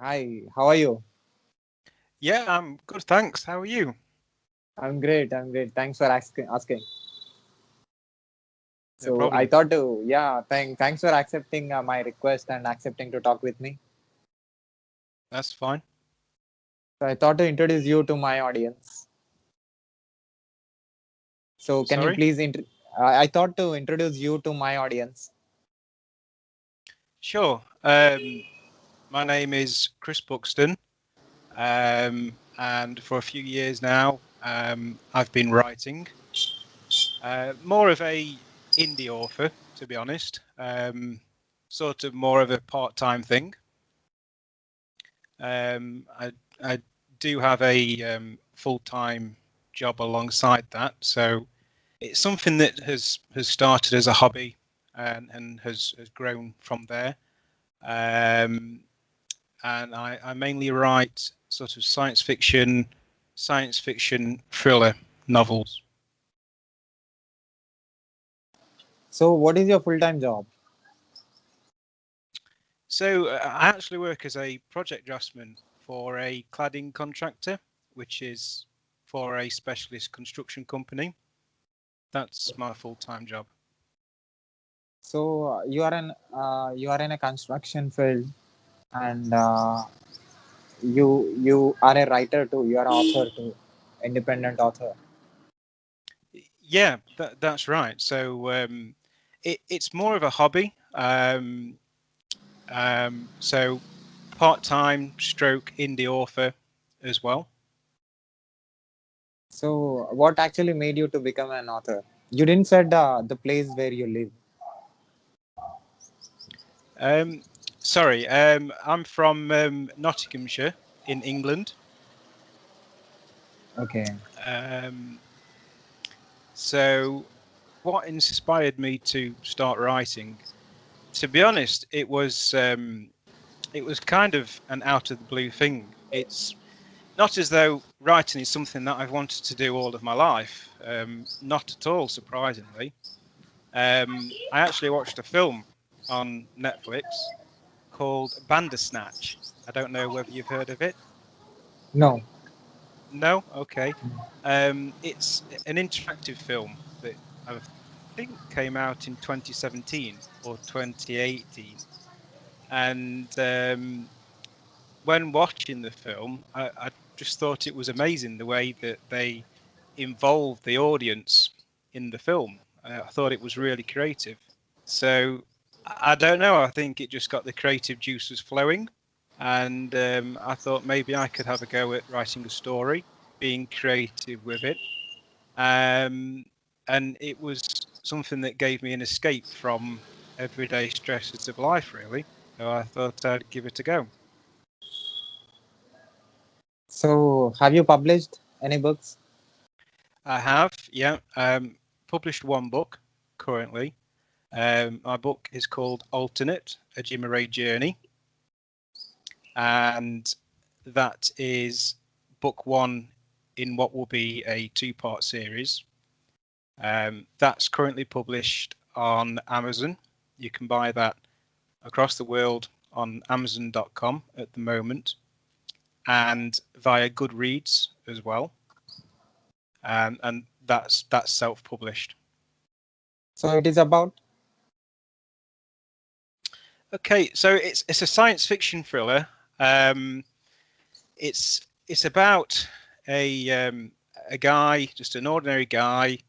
Hi, how are you? Yeah, I'm good, thanks. How are you? I'm great. I'm great. Thanks for asking. No So I problem. thought to, yeah, thanks for accepting my request and accepting to talk with me. That's fine. So I thought to introduce you to my audience. So can you Sorry? please I thought to introduce you to my audience. Sure. My name is Chris Buxton, and for a few years now, I've been writing. More of a indie author, to be honest. Sort of more of a part-time thing. I do have a full-time job alongside that, so it's something that has started as a hobby and has grown from there. Um, and I mainly write sort of science fiction thriller novels. So what is your full-time job? So I actually work as a project draftsman for a cladding contractor, which is for a specialist construction company. That's my full-time job. So you are in a construction field, and you are a writer too. You are an author too, independent author. Yeah, that's right. So it's more of a hobby. So part-time stroke indie author as well. So what actually made you to become an author? You didn't said the place where you live. Um, Sorry, I'm from Nottinghamshire in England. Okay. Um, so what inspired me to start writing? To be honest, it was kind of an out of the blue thing. It's not as though writing is something that I've wanted to do all of my life. Not at all, surprisingly. I actually watched a film on Netflix called Bandersnatch. I don't know whether you've heard of it. No. No? Okay. It's an interactive film that I think came out in 2017 or 2018. And when watching the film, I just thought it was amazing the way that they involved the audience in the film. I thought it was really creative. So I don't know. I think it just got the creative juices flowing, and I thought maybe I could have a go at writing a story, being creative with it, um, and it was something that gave me an escape from everyday stresses of life, really. So I thought I'd give it a go. So have you published any books? I have, yeah, published one book currently. My book is called Alternate, A Jim Ray Journey, and that is book one in what will be a two-part series. That's currently published on Amazon. You can buy that across the world on Amazon.com at the moment, and via Goodreads as well. And that's self-published. So it is about. Okay, so it's a science fiction thriller. Um, it's about a guy, just an ordinary guy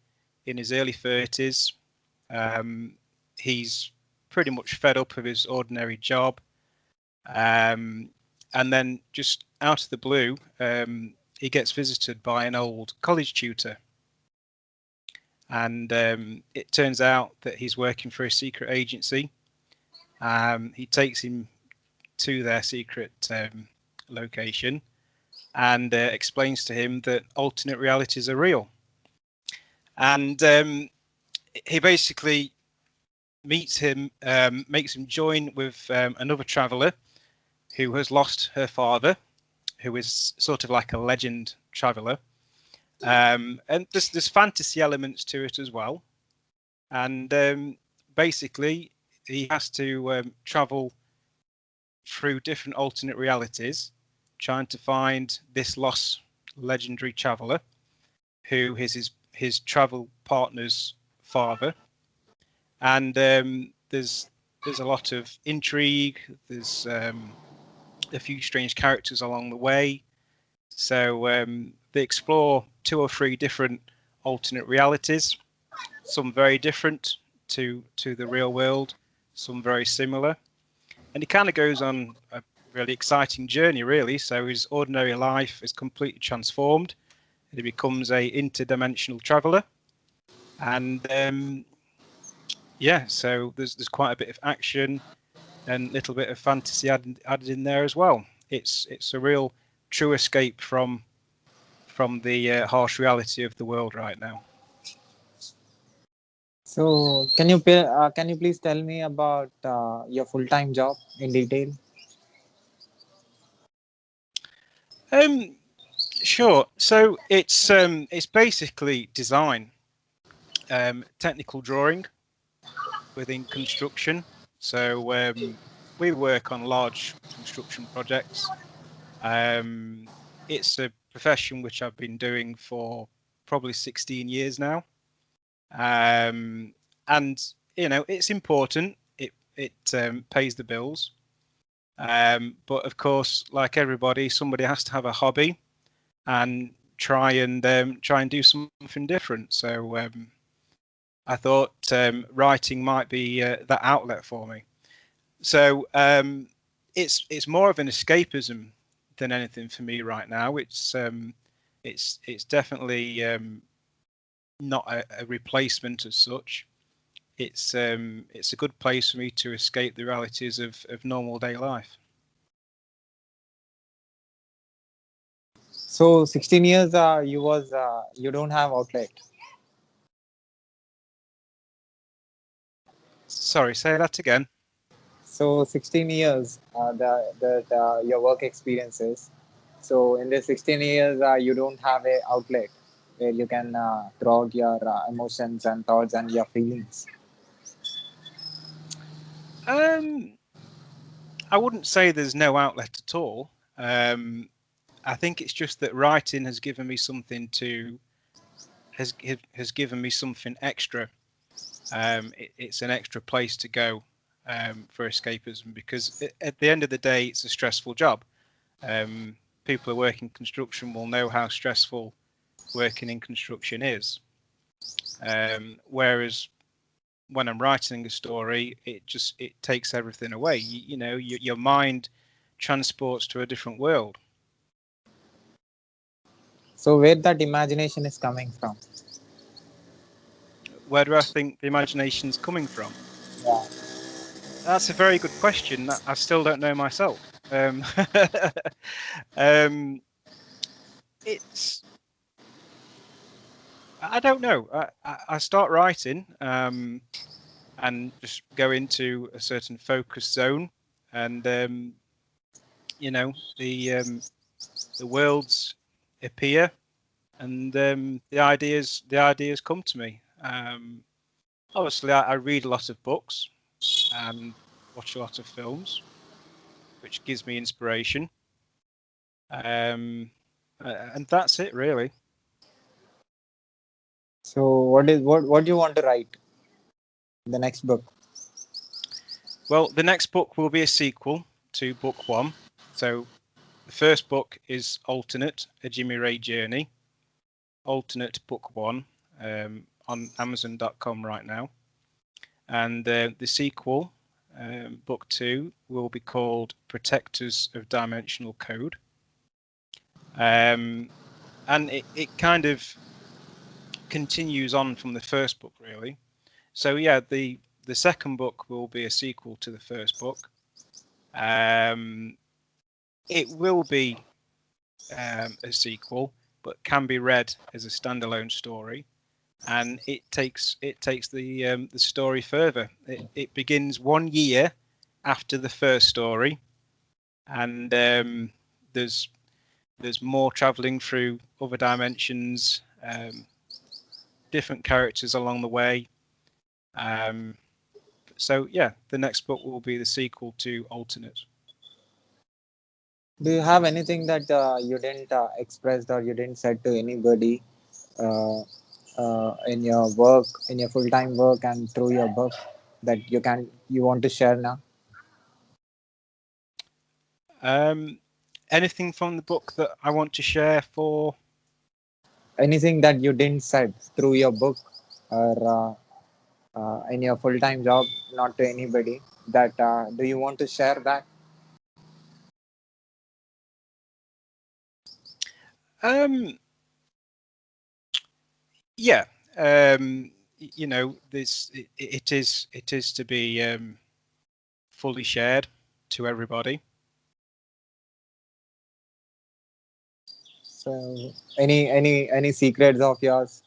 in his early 30s. He's pretty much fed up of his ordinary job, and then just out of the blue, he gets visited by an old college tutor, and it turns out that he's working for a secret agency. He takes him to their secret location and explains to him that alternate realities are real. And he basically meets him, makes him join with another traveller who has lost her father, who is sort of like a legend traveller. And there's fantasy elements to it as well. And basically, he has to travel through different alternate realities, trying to find this lost legendary traveller who is his travel partner's father. And there's a lot of intrigue. There's a few strange characters along the way. So they explore 2 or 3 different alternate realities, some very different to the real world, some very similar. And he kind of goes on a really exciting journey, really. So his ordinary life is completely transformed. He becomes a interdimensional traveller. And yeah, so there's quite a bit of action and a little bit of fantasy added in there as well. It's a real true escape from the harsh reality of the world right now. So can you please tell me about your full-time job in detail? Sure. So it's basically design, technical drawing within construction. So we work on large construction projects. It's a profession which I've been doing for probably 16 years now. And you know, it's important. It pays the bills. But of course, like everybody, somebody has to have a hobby and try and do something different. So I thought writing might be that outlet for me. So it's more of an escapism than anything for me right now. It's definitely not a replacement as such. It's a good place for me to escape the realities of normal day life. So 16 years you don't have outlet. Sorry, say that again. So 16 years your work experiences. So in the 16 years you don't have a outlet where you can throw out your emotions and thoughts and your feelings. I wouldn't say there's no outlet at all. I think it's just that writing has given me something has given me something extra. It's an extra place to go for escapism, because at the end of the day, it's a stressful job. People who work in construction will know how stressful working in construction is. Whereas when I'm writing a story, it takes everything away. You know, your mind transports to a different world. So where that imagination is coming from? Where do I think the imagination's coming from? Yeah. That's a very good question. I still don't know myself. It's I don't know. I start writing and just go into a certain focus zone, and you know, the worlds appear, and the ideas come to me. Obviously, I read a lot of books and watch a lot of films, which gives me inspiration. And that's it, really. So what do you want to write? The next book. Well, the next book will be a sequel to book 1. So the first book is Alternate, a Jimmy Ray Journey. Alternate book 1 on Amazon.com right now. And the sequel, book 2, will be called Protectors of Dimensional Code. And it kind of continues on from the first book, really. So yeah, the second book will be a sequel to the first book. It will be a sequel, but can be read as a standalone story, and it takes the story further. It begins 1 year after the first story, and there's more traveling through other dimensions, different characters along the way. So yeah, the next book will be the sequel to Alternate. Do you have anything that you didn't express or you didn't said to anybody uh, in your work, in your full-time work, and through your book that you want to share now? Um, Anything from the book that I want to share for? Anything that you didn't said through your book or in your full-time job, not to anybody. That do you want to share that? Um, yeah. You know, it is to be fully shared to everybody. So, any secrets of yours?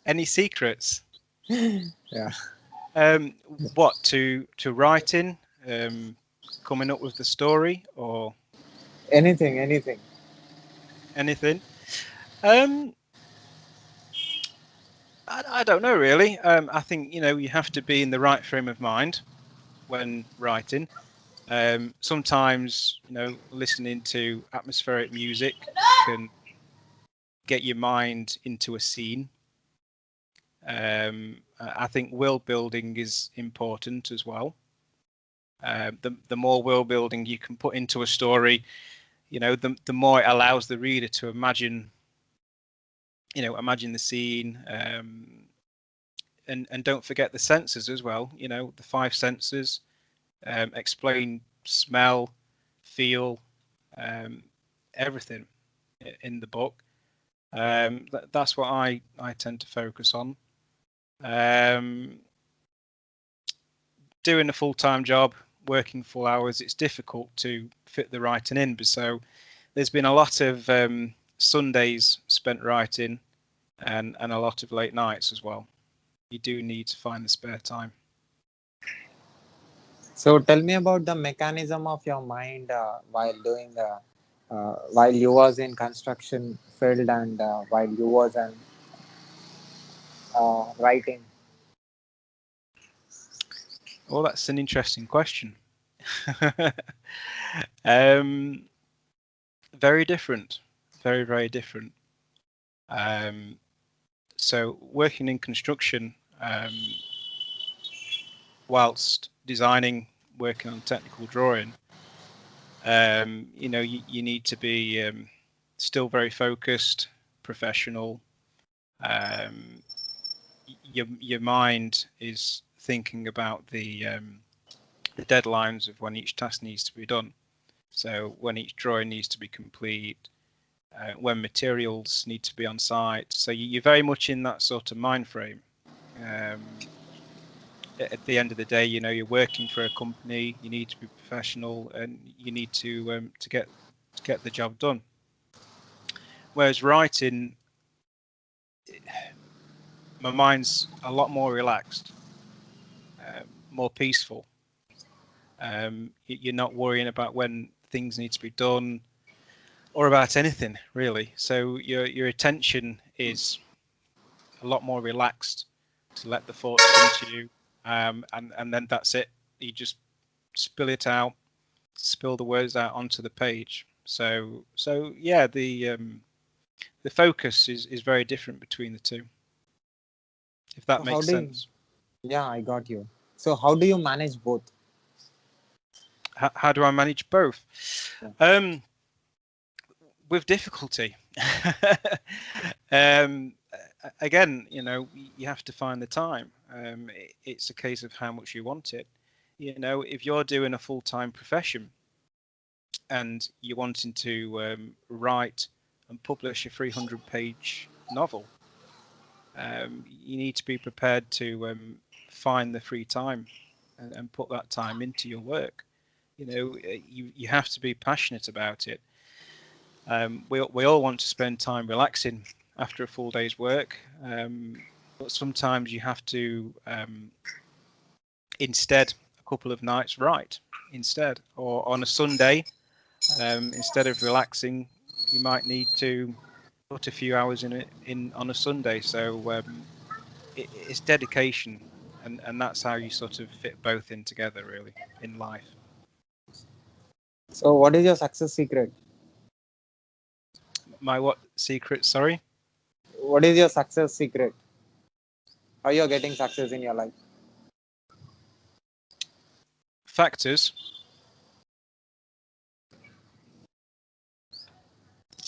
Any secrets? Yeah, Um, what to writing? Coming up with the story or anything. anything? Um, I don't know really. I think you have to be in the right frame of mind when writing. Sometimes listening to atmospheric music can get your mind into a scene. I think world building is important as well. The more world building you can put into a story, the more it allows the reader to imagine the scene. And don't forget the senses as well. The five senses. Explain smell, feel, um, everything in the book. That's what I tend to focus on. Um, Doing a full-time job, working full hours, it's difficult to fit the writing in. So there's been a lot of Sundays spent writing and a lot of late nights as well. You do need to find the spare time. So tell me about the mechanism of your mind while doing while you was in construction field and while you was in writing. Well, that's an interesting question. um, Very different, very, very different. Um, so working in construction, whilst designing, working on technical drawing, you need to be still very focused, professional. Um, your mind is thinking about the deadlines of when each task needs to be done. So when each drawing needs to be complete, when materials need to be on site. So you're very much in that sort of mind frame. Um, at the end of the day, you're working for a company. You need to be professional, and you need to get the job done. Whereas writing, my mind's a lot more relaxed, more peaceful. You're not worrying about when things need to be done or about anything really. So your attention is a lot more relaxed to let the thoughts come to you, and then that's it. You just spill it out, spill the words out onto the page. So yeah, the focus is very different between the two, if that So how makes do you, sense. yeah, I got you. So how do you manage both? How do I manage both? Yeah. Um, with difficulty. um, Again, you have to find the time. It's a case of how much you want it. If you're doing a full-time profession and you're wanting to write and publish a 300-page novel, you need to be prepared to find the free time and put that time into your work. You have to be passionate about it. We all want to spend time relaxing after a full day's work, but sometimes you have to instead a couple of nights write instead, or on a Sunday, instead of relaxing, you might need to put a few hours in it in on a Sunday. So it's dedication, and that's how you sort of fit both in together really in life. So, what is your success secret? My what secret? Sorry. What is your success secret? How you're getting success in your life? Factors.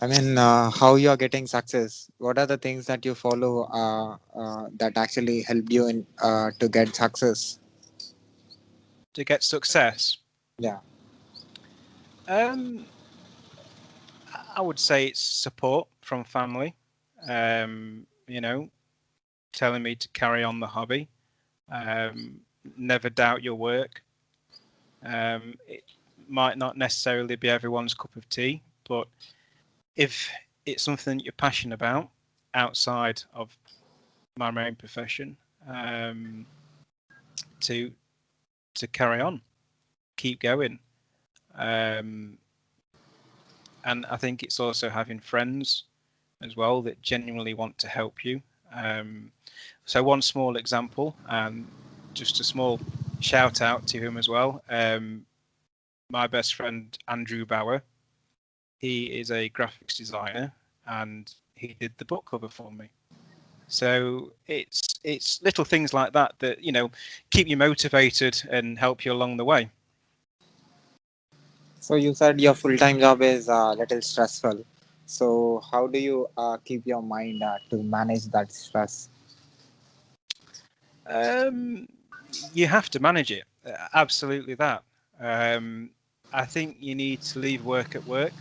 I mean, how you are getting success? What are the things that you follow that actually helped you in to get success? To get success. Yeah. Um, I would say it's support from family. You know, telling me to carry on the hobby. Um, Never doubt your work. It might not necessarily be everyone's cup of tea, but if it's something you're passionate about outside of my main profession, to carry on, keep going. Um, and I think it's also having friends as well that genuinely want to help you. So one small example, and just a small shout out to him as well. My best friend Andrew Bauer, he is a graphics designer, and he did the book cover for me. So it's little things like that that keep you motivated and help you along the way. So you said your full-time job is a little stressful. So how do you keep your mind to manage that stress? Um, you have to manage it. Absolutely that. Um, I think you need to leave work at work.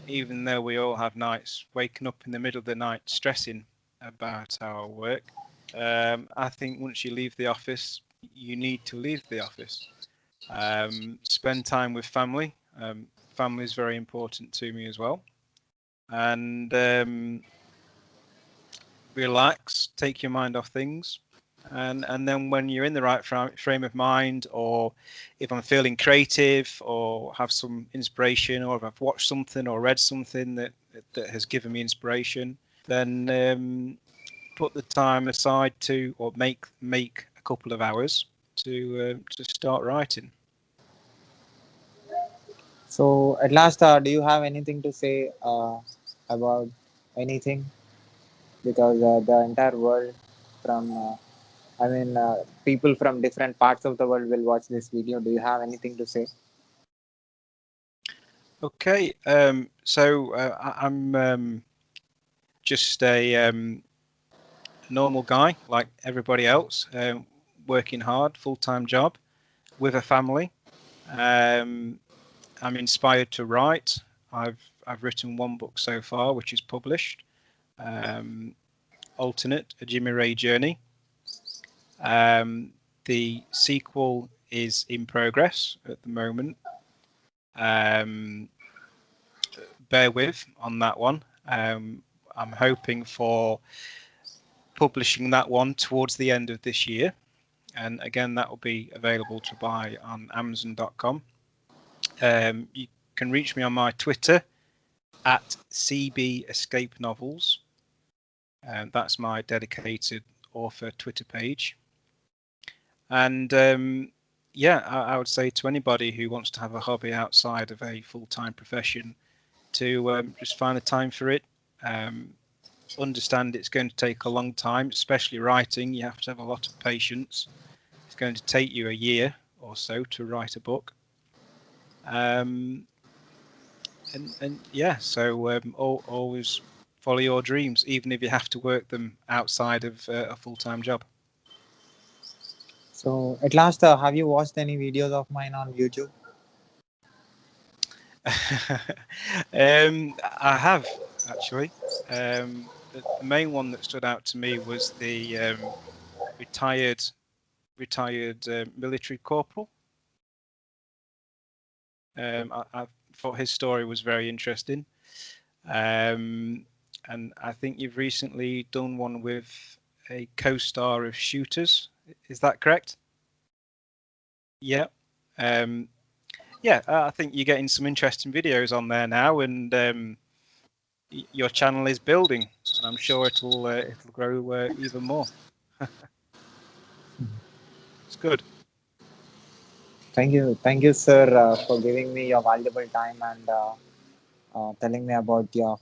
Even though we all have nights waking up in the middle of the night stressing about our work, I think once you leave the office, you need to leave the office. Spend time with family. Family is very important to me as well. And relax, take your mind off things. And then when you're in the right frame of mind, or if I'm feeling creative or have some inspiration, or if I've watched something or read something that has given me inspiration, then put the time aside to, or make a couple of hours to start writing. So at last, do you have anything to say about anything? Because the entire world from I mean, people from different parts of the world will watch this video. Do you have anything to say? Okay, so I'm just a normal guy like everybody else, working hard, full-time job with a family. I'm inspired to write. I've written one book so far, which is published. Alternate, a Jimmy Ray journey. The sequel is in progress at the moment. Bear with on that one. I'm hoping for publishing that one towards the end of this year. And again, that will be available to buy on Amazon.com. You can reach me on my Twitter at CB Escape Novels. That's my dedicated author Twitter page. And I would say to anybody who wants to have a hobby outside of a full-time profession to just find the time for it. Understand it's going to take a long time, especially writing. You have to have a lot of patience. It's going to take you a year or so to write a book. And yeah, so always follow your dreams, even if you have to work them outside of a full-time job. So at last, have you watched any videos of mine on YouTube? I have actually. The main one that stood out to me was the retired military corporal. I thought his story was very interesting. And I think you've recently done one with a co-star of Shooters. Is that correct? Yeah. I think you're getting some interesting videos on there now, and your channel is building, and I'm sure it'll grow even more. It's good. thank you, sir, for giving me your valuable time and telling me about your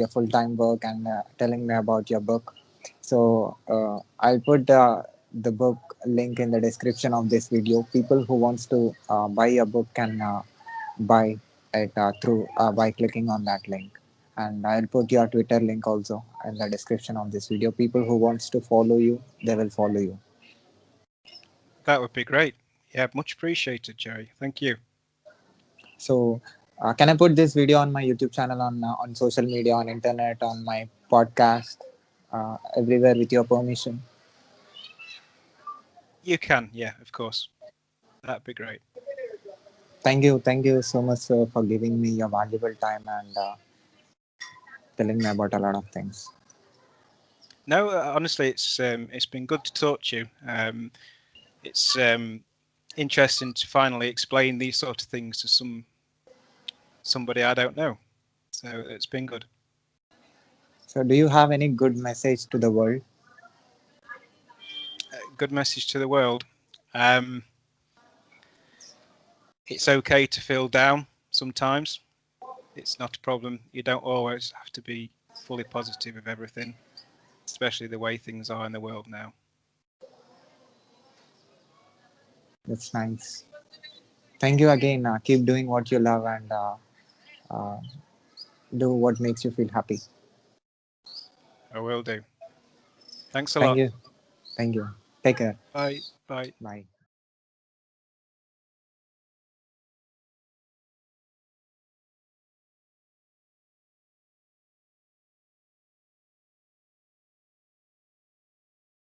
full time work and telling me about your book. So I'll put the book link in the description of this video. People who wants to buy a book can buy it through by clicking on that link. And I'll put your Twitter link also in the description of this video. People who wants to follow you, they will follow you. That would be great. Yeah, much appreciated, Jerry. Thank you. So, can I put this video on my YouTube channel, on social media, on internet, on my podcast, everywhere with your permission? You can, yeah, of course. That'd be great. Thank you so much, sir, for giving me your valuable time and telling me about a lot of things. No, honestly, it's been good to talk to you. It's interesting to finally explain these sort of things to somebody I don't know. So it's been good. So, do you have any good message to the world? Good message to the world. It's okay to feel down sometimes. It's not a problem. You don't always have to be fully positive of everything, especially the way things are in the world now. That's nice. Thank you again. Keep doing what you love and uh, do what makes you feel happy. I will do. Thanks a Thank lot. you. Thank you. Take care. Bye. Bye. Bye.